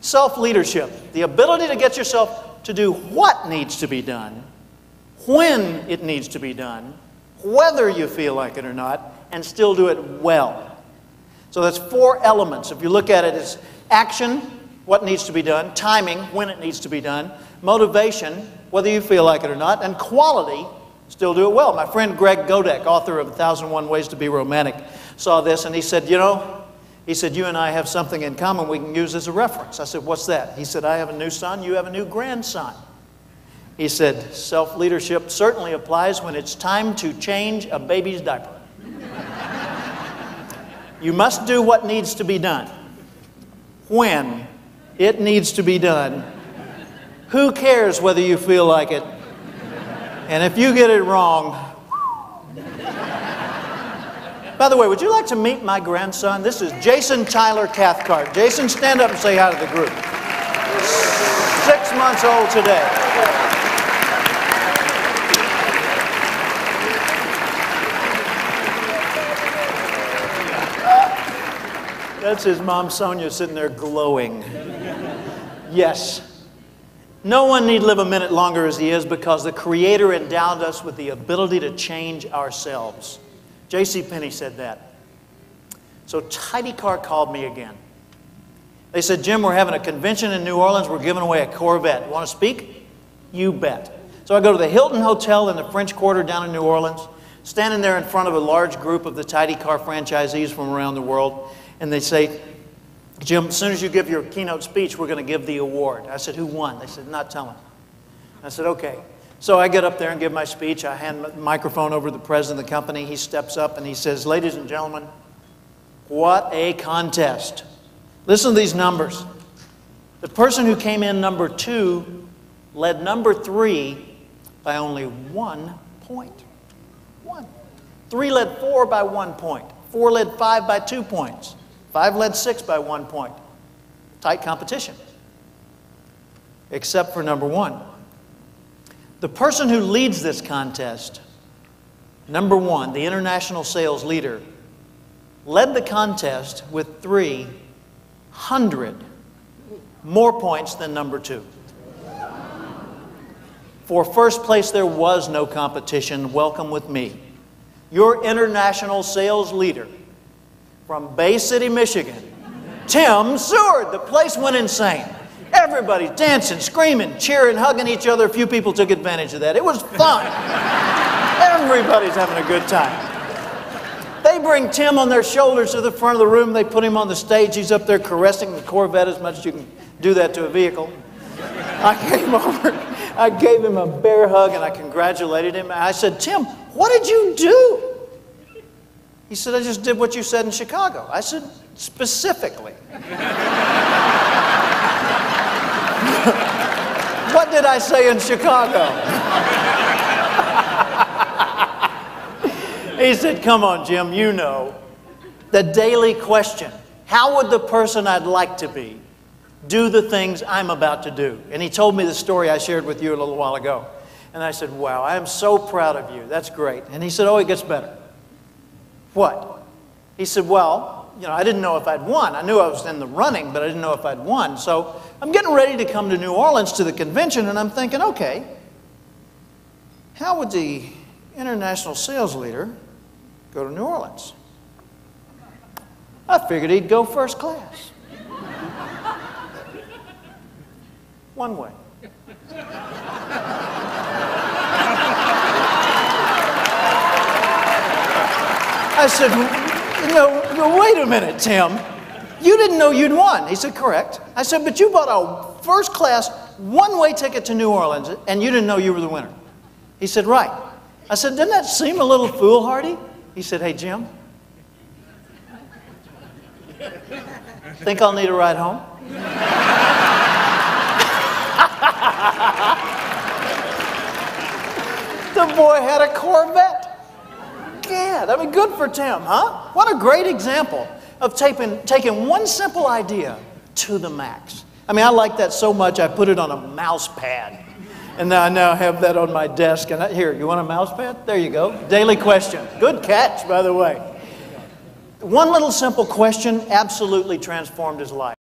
Self-leadership, the ability to get yourself to do what needs to be done, when it needs to be done, whether you feel like it or not, and still do it well. So that's 4 elements. If you look at it as action, what needs to be done, timing, when it needs to be done, motivation, whether you feel like it or not, and quality, still do it well. My friend Greg Godek, author of 1001 Ways to Be Romantic, saw this and he said, you know, you and I have something in common we can use as a reference. I said, what's that? He said, I have a new son, you have a new grandson. He said, self-leadership certainly applies when it's time to change a baby's diaper. You must do what needs to be done, when it needs to be done. Who cares whether you feel like it? And if you get it wrong... By the way, would you like to meet my grandson? This is Jason Tyler Cathcart. Jason, stand up and say hi to the group. 6 months old today. That's his mom, Sonia, sitting there glowing. Yes. No one need live a minute longer as he is because the Creator endowed us with the ability to change ourselves. J.C. Penney said that. So Cathcart called me again. They said, Jim, we're having a convention in New Orleans. We're giving away a Corvette. Want to speak? You bet. So I go to the Hilton Hotel in the French Quarter down in New Orleans, standing there in front of a large group of the Cathcart franchisees from around the world, and they say, Jim, as soon as you give your keynote speech, we're going to give the award. I said, who won? They said, not telling. I said, okay. So I get up there and give my speech. I hand the microphone over to the president of the company. He steps up and he says, ladies and gentlemen, what a contest. Listen to these numbers. The person who came in number 2 led number 3 by only 1 point. 1. 3 led 4 by 1 point. 4 led 5 by 2 points. 5 led 6 by 1 point. Tight competition. Except for number 1. The person who leads this contest, number 1, the international sales leader, led the contest with 300 more points than number 2. For first place, there was no competition. Welcome with me. Your international sales leader from Bay City, Michigan, Tim Seward. The place went insane. Everybody's dancing, screaming, cheering, hugging each other. A few people took advantage of that. It was fun. Everybody's having a good time. They bring Tim on their shoulders to the front of the room. They put him on the stage. He's up there caressing the Corvette as much as you can do that to a vehicle. I came over. I gave him a bear hug and I congratulated him. I said, Tim, what did you do? He said, I just did what you said in Chicago. I said, specifically. What did I say in Chicago? He said, come on, Jim, you know. The daily question, how would the person I'd like to be do the things I'm about to do? And he told me the story I shared with you a little while ago. And I said, wow, I am so proud of you. That's great. And he said, oh, it gets better. What? He said, well, you know, I didn't know if I'd won. I knew I was in the running, but I didn't know if I'd won. So I'm getting ready to come to New Orleans to the convention, and I'm thinking, okay, how would the international sales leader go to New Orleans? I figured he'd go first class. One way. I said, no, wait a minute, Tim. You didn't know you'd won. He said, correct. I said, but you bought a first class, one-way ticket to New Orleans, and you didn't know you were the winner. He said, right. I said, doesn't that seem a little foolhardy? He said, hey, Jim, think I'll need a ride home? The boy had a Corvette. Yeah, I mean, good for Tim, huh? What a great example of taking one simple idea to the max. I mean, I like that so much, I put it on a mouse pad. And I now have that on my desk. And here, you want a mouse pad? There you go. Daily question. Good catch, by the way. One little simple question absolutely transformed his life.